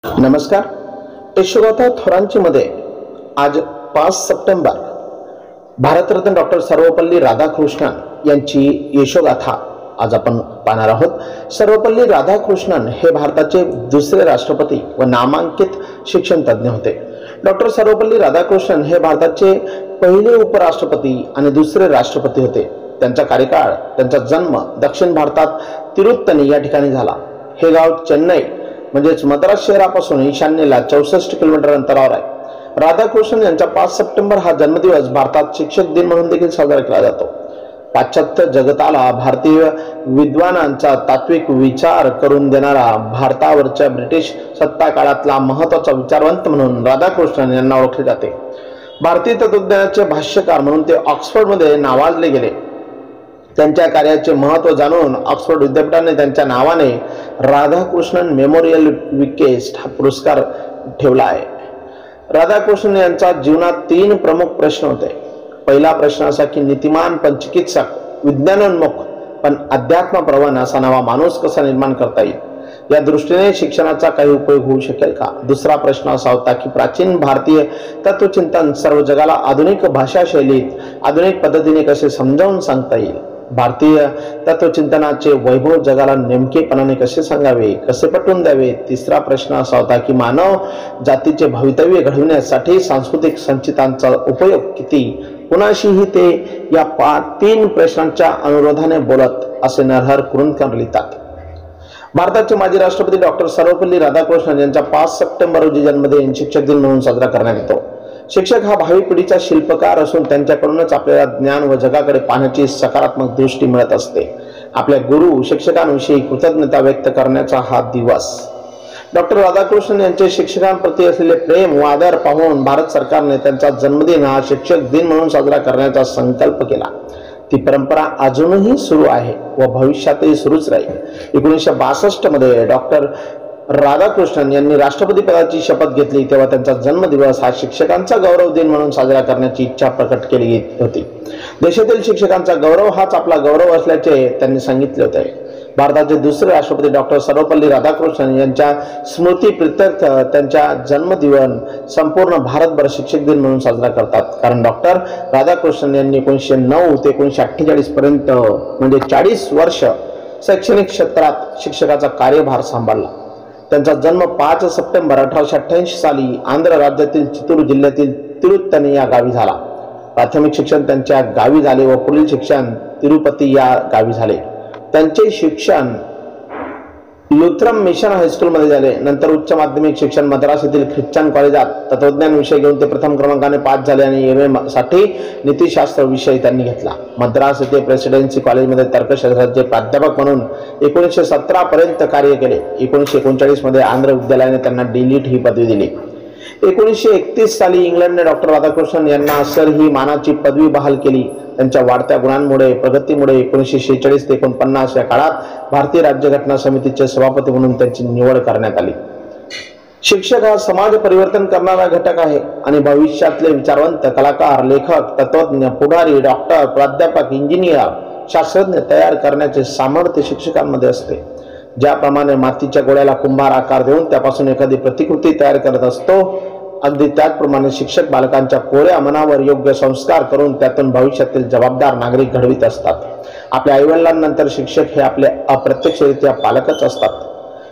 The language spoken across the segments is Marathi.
नमस्कार. यशोगाथा थोरांची मध्ये आज 5 सप्टेंबर भारतरत्न डॉक्टर सर्वपल्ली राधाकृष्णन यांची यशोगाथा आज आपण पाहणार आहोत. सर्वपल्ली राधाकृष्णन हे भारताचे दुसरे राष्ट्रपती व नामांकित शिक्षण तज्ञ होते. डॉक्टर सर्वपल्ली राधाकृष्णन हे भारताचे पहिले उपराष्ट्रपती आणि दुसरे राष्ट्रपती होते. त्यांचा कार्यकाळ, त्यांचा जन्म दक्षिण भारतात तिरुत्तनी या ठिकाणी झाला. हे गाव चेन्नई म्हणजेच मद्रास शहरापासून ईशान्येला 64 किलोमीटर अंतरावर आहे. राधाकृष्णन यांचा 5 सप्टेंबर हा जन्मदिवस भारतात शिक्षक दिन म्हणून देखील साजरा केला जातो. पाश्चात्य जगताला भारतीय विद्वानांचा तात्विक विचार करून देणारा, भारतावरच्या ब्रिटिश सत्ता काळातला महत्त्वाचा विचारवंत म्हणून राधाकृष्णन यांना ओळखले जाते. भारतीय तत्त्वज्ञानाचे भाष्यकार म्हणून ते ऑक्सफर्डमध्ये नावाजले गेले. त्यांच्या कार्याचे महत्त्व जाणून ऑक्सफर्ड विद्यापीठाने त्यांच्या नावाने राधाकृष्णन मेमोरियल विकेस्ट हा पुरस्कार ठेवला आहे. राधाकृष्णन यांच्या जीवनात 3 प्रमुख प्रश्न होते. पहिला प्रश्न असा की नीतिमान पण चिकित्सक, विज्ञानोन्मुख पण अध्यात्मप्रवण असा नवा माणूस कसा निर्माण करता येईल, या दृष्टीने शिक्षणाचा काही उपयोग होऊ शकेल का. दुसरा प्रश्न असा होता की प्राचीन भारतीय तत्वचिंतन सर्व जगाला आधुनिक भाषा शैलीत, आधुनिक पद्धतीने कसे समजावून सांगता येईल. भारतीय तत्वचिंतनाचे वैभव जगाला नेमकेपणाने कसे सांगावे, कसे पटवून द्यावे. तिसरा प्रश्न असा होता की मानव जातीचे भवितव्य घडविण्यासाठी सांस्कृतिक संचितांचा उपयोग किती. कुणाशीही ते या 3 प्रश्नांच्या अनुरोधाने बोलत असे नरहर कुरुंदकर लिहितात. भारताचे माजी राष्ट्रपती डॉक्टर सर्वपल्ली राधाकृष्णन यांचा 5 सप्टेंबर रोजी जन्मदिन शिक्षक दिन म्हणून साजरा करण्यात येतो. शिक्षक हा भावी पिढीचा शिल्पकार असून त्यांच्याकडूनच आपल्याला ज्ञान व जगाकडे पाहण्याची सकारात्मक दृष्टी मिळत असते. आपल्या गुरु शिक्षकांविषयी कृतज्ञता व्यक्त करण्याचा हा दिवस. डॉक्टर राधाकृष्णन यांचे शिक्षकांप्रती असलेले प्रेम व आदर पाहून भारत सरकारने त्यांचा जन्मदिन हा शिक्षक दिन म्हणून साजरा करण्याचा संकल्प केला. ती परंपरा अजूनही सुरू आहे व भविष्यातही सुरूच राहील. 1962 मध्ये डॉक्टर राधाकृष्णन यांनी राष्ट्रपती पदाची शपथ घेतली तेव्हा त्यांचा जन्मदिवस हा शिक्षकांचा गौरव दिन म्हणून साजरा करण्याची इच्छा प्रकट केली होती. देशातील शिक्षकांचा गौरव हाच आपला गौरव असल्याचे त्यांनी सांगितले होते. भारताचे दुसरे राष्ट्रपती डॉक्टर सर्वपल्ली राधाकृष्णन यांच्या स्मृतीप्रित्यर्थ त्यांचा जन्मदिवस संपूर्ण भारतभर शिक्षक दिन म्हणून साजरा करतात. कारण डॉक्टर राधाकृष्णन यांनी 1909 ते 1948 पर्यंत म्हणजे 40 वर्ष शैक्षणिक क्षेत्रात शिक्षकाचा कार्यभार सांभाळला. त्यांचा जन्म 5 सप्टेंबर 1888 साली आंध्र राज्यातील चित्तूर जिल्ह्यातील तिरुत्तनी या गावी झाला. प्राथमिक शिक्षण त्यांच्या गावी झाले व पुढील शिक्षण तिरुपती या गावी झाले. त्यांचे शिक्षण लुथरन मिशन हायस्कूलमध्ये झाले. नंतर उच्च माध्यमिक शिक्षण मद्रास येथील ख्रिश्चन कॉलेजात तत्वज्ञान विषय घेऊन ते प्रथम क्रमांकाने पास झाले आणि एम.ए. साठी नीतिशास्त्र विषय त्यांनी घेतला. मद्रास येथे प्रेसिडेन्सी कॉलेजमध्ये तर्कशास्त्राचे प्राध्यापक म्हणून 1917 पर्यंत कार्य केले. 1939 मध्ये आंध्र विद्यालयाने त्यांना डी.लिट ही पदवी दिली. 1931 साली इंग्लंडने डॉक्टर राधाकृष्णन यांना सर ही मानाची पदवी बहाल केली. त्यांच्या वाढत्या गुणांमुळे, प्रगतीमुळे 1946 ते 49 या काळात भारतीय राज्यघटना समितीचे सभापती म्हणून त्यांची निवड करण्यात आली. शिक्षक हा समाज परिवर्तन करणारा घटक आहे आणि भविष्यातले विचारवंत, कलाकार, लेखक, तत्वज्ञ, पुढारी, डॉक्टर, प्राध्यापक, इंजिनियर, शास्त्रज्ञ तयार करण्याचे सामर्थ्य शिक्षकांमध्ये असते. ज्याप्रमाणे मातीच्या गोळ्याला कुंभार आकार देऊन त्यापासून एखादी प्रतिकृती तयार करत असतो, अगदी त्याचप्रमाणे शिक्षक बालकांच्या कोऱ्या मनावर योग्य संस्कार करून त्यातून भविष्यातील जबाबदार नागरिक घडवित असतात. आपल्या आईवडिलांनंतर शिक्षक हे आपले अप्रत्यक्षरित्या पालकच असतात.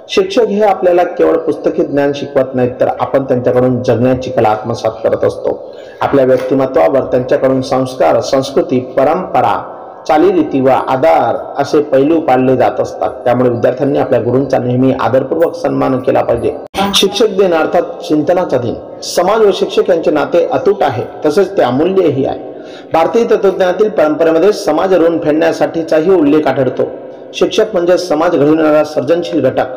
शिक्षक हे आपल्याला केवळ पुस्तकी ज्ञान शिकवत नाहीत, तर आपण त्यांच्याकडून जगण्याची कला आत्मसात करत असतो. आपल्या व्यक्तिमत्वावर त्यांच्याकडून संस्कार, संस्कृती, परंपरा, चालीरीती व आदर असे पैलू पाडले जात असतात. त्यामुळे विद्यार्थ्यांनी आपल्या गुरूंचा नेहमी आदरपूर्वक सन्मान केला पाहिजे. शिक्षक दिन अर्थात चिंतनाचा दिन. समाज व शिक्षक यांचे नाते अतूट आहे, तसेच ते अमूल्यही आहे. भारतीय तत्वज्ञानातील परंपरेमध्ये समाज ऋण फेडण्यासाठीचाही उल्लेख आढळतो. शिक्षक म्हणजे समाज घडविणारा सर्जनशील घटक.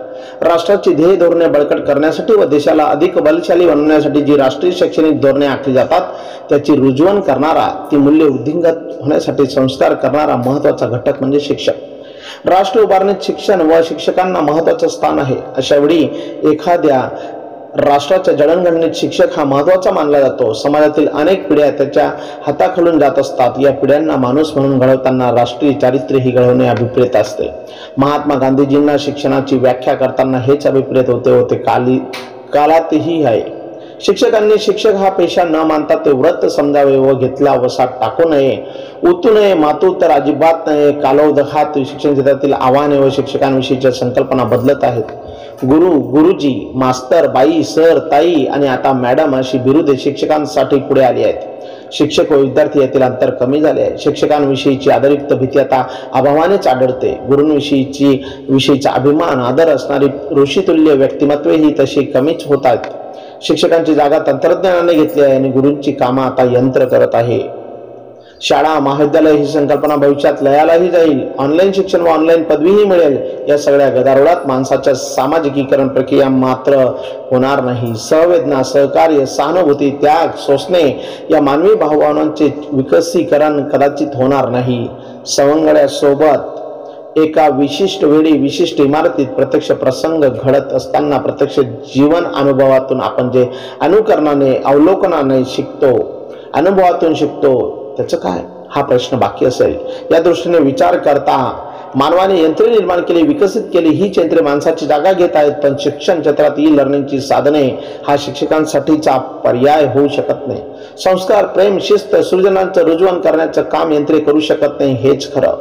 राष्ट्राची ध्येय धोरणे बळकट करण्यासाठी व देशाला अधिक बलशाली बनवण्यासाठी जी राष्ट्रीय शैक्षणिक धोरणे आखली जातात त्याची रुजवण करणारा, ती मूल्य वृद्धिंगत होण्यासाठी संस्कार करणारा महत्त्वाचा घटक म्हणजे शिक्षक. राष्ट्र उभारणीत शिक्षण व शिक्षकांना महत्त्वाचे स्थान आहे. अशा वेळी एखाद्या राष्ट्राच्या जडणघडणीत शिक्षक हा महत्त्वाचा मानला जातो. समाजातील अनेक पिढ्या त्याच्या हाताखालून जात असतात. या पिढ्यांना माणूस म्हणून घडवताना राष्ट्रीय चारित्र्य ही घडवणे अभिप्रेत असते. महात्मा गांधीजींना शिक्षणाची व्याख्या करताना हेच अभिप्रेत होते व ते काळातही आहे. शिक्षकांनी शिक्षक हा पेशा न मानता ते व्रत समजावे व घेतला वसात टाकू नये, उतू नये, मातू तर अजिबात नये. कालोदकात शिक्षण क्षेत्रातील आव्हाने व शिक्षकांविषयीच्या संकल्पना बदलत आहेत. गुरु, गुरुजी, मास्तर, बाई, सर, ताई आणि आता मॅडम अशी बिरुदे शिक्षकांसाठी पुढे आली आहेत. शिक्षक व विद्यार्थी यातील अंतर कमी झाले आहे. शिक्षकांविषयीची आदरयुक्त भीती आता अभावानेच आढळते. गुरूंविषयीचा अभिमान, आदर असणारी ऋषितुल्य व्यक्तिमत्वेही तशी कमीच होत आहेत. शिक्षकांची जागा तंत्रज्ञानाने घेतली आहे आणि गुरूंची कामं आता यंत्र करत आहे. शाळा, महाविद्यालय ही संकल्पना भविष्यात लयालाही जाईल. ऑनलाईन शिक्षण व ऑनलाईन पदवीही मिळेल. या सगळ्या गदारोळात माणसाच्या सामाजिकीकरण प्रक्रिया मात्र होणार नाही. सहवेदना, सहकार्य, सहानुभूती, त्याग, सोसणे या मानवी भावभावनांचे विकसीकरण कदाचित होणार नाही. सवंगड्यासोबत एका विशिष्ट वेळी विशिष्ट इमारतीत प्रत्यक्ष प्रसंग घडत असताना प्रत्यक्ष जीवन अनुभवातून आपण जे अनुकरणाने, अवलोकनाने शिकतो, अनुभवातून शिकतो, त्याचं काय हा प्रश्न बाकी असेल. या दृष्टीने विचार करता मानवाने यंत्रे निर्माण केली, विकसित केली. ही यंत्रे माणसाची जागा घेत आहेत. पण शिक्षण क्षेत्रात ई लर्निंगची साधने हा शिक्षकांसाठीचा पर्याय होऊ शकत नाही. संस्कार, प्रेम, शिस्त, सृजनांचं रुजवण करण्याचं काम यंत्रे करू शकत नाही, हेच खरं.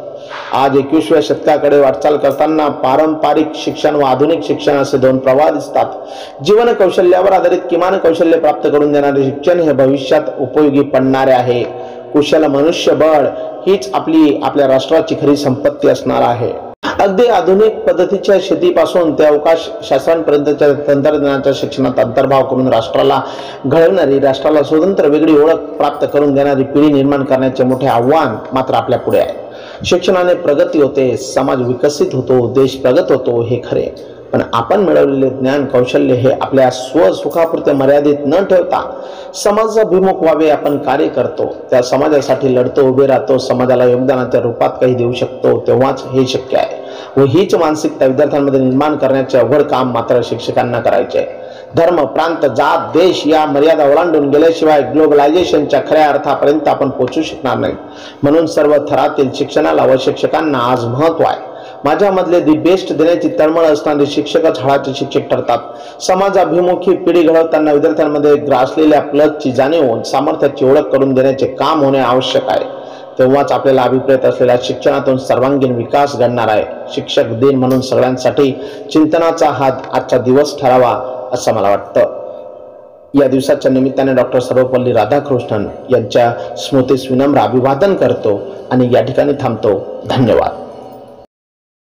आज 21व्या शतकाकडे वाटचाल करताना पारंपरिक शिक्षण व आधुनिक शिक्षण असे दोन प्रवाह दिसतात. जीवन कौशल्यावर आधारित किमान कौशल्य प्राप्त करून देणारे शिक्षण हे भविष्यात उपयोगी पडणारे आहे. कुशल मनुष्यबळ हीच आपल्या राष्ट्राची खरी संपत्ती असणार आहे. अगदी आधुनिक पद्धतीच्या शेतीपासून ते अवकाश शास्त्रांपर्यंतच्या तंत्रज्ञानाच्या शिक्षणात अंतर्भाव करून राष्ट्राला घडवणारी, राष्ट्राला स्वतंत्र वेगळी ओळख प्राप्त करून देणारी पिढी निर्माण करण्याचे मोठे आव्हान मात्र आपल्या पुढे आहे. शिक्षणाने प्रगती होते, समाज विकसित होतो, देश प्रगत होतो, हे खरे. पण आपण मिळवलेले ज्ञान, कौशल्य हे आपल्या स्वसुखापुरते मर्यादित न ठेवता समाजाभिमुख व्हावे आपण कार्य करतो. त्या समाजासाठी लढतो, उभे राहतो, समाजाला योगदानाच्या रूपात काही देऊ शकतो, तेव्हाच हे शक्य आहे. व हीच मानसिकता विद्यार्थ्यांमध्ये निर्माण करण्याचे अवघड काम मात्र शिक्षकांना करायचे आहे. धर्म, प्रांत, जात, देश या मर्यादा ओलांडून गेल्याशिवाय ग्लोबलायझेशनच्या खऱ्या अर्थापर्यंत आपण पोहोचू शकणार नाही. म्हणून सर्व थरातील शिक्षणाला व शिक्षकांना आज महत्त्व आहे. माझ्यामधले दी बेस्ट देण्याची तळमळ असणारे शिक्षकच हाडाचे शिक्षक ठरतात. समाजाभिमुखी पिढी घडवताना विद्यार्थ्यांमध्ये ग्रासलेल्या प्लसची जाणीव, सामर्थ्याची ओळख करून देण्याचे काम होणे आवश्यक आहे. तेव्हाच आपल्याला अभिप्रेत असलेल्या शिक्षणातून सर्वांगीण विकास घडणार आहे. शिक्षक दिन म्हणून सगळ्यांसाठी चिंतनाचा हात आजचा दिवस ठरावा असं मला वाटतं. या दिवसाच्या निमित्ताने डॉक्टर सर्वपल्ली राधाकृष्णन यांच्या स्मृतीस विनम्र अभिवादन करतो आणि या ठिकाणी थांबतो. धन्यवाद.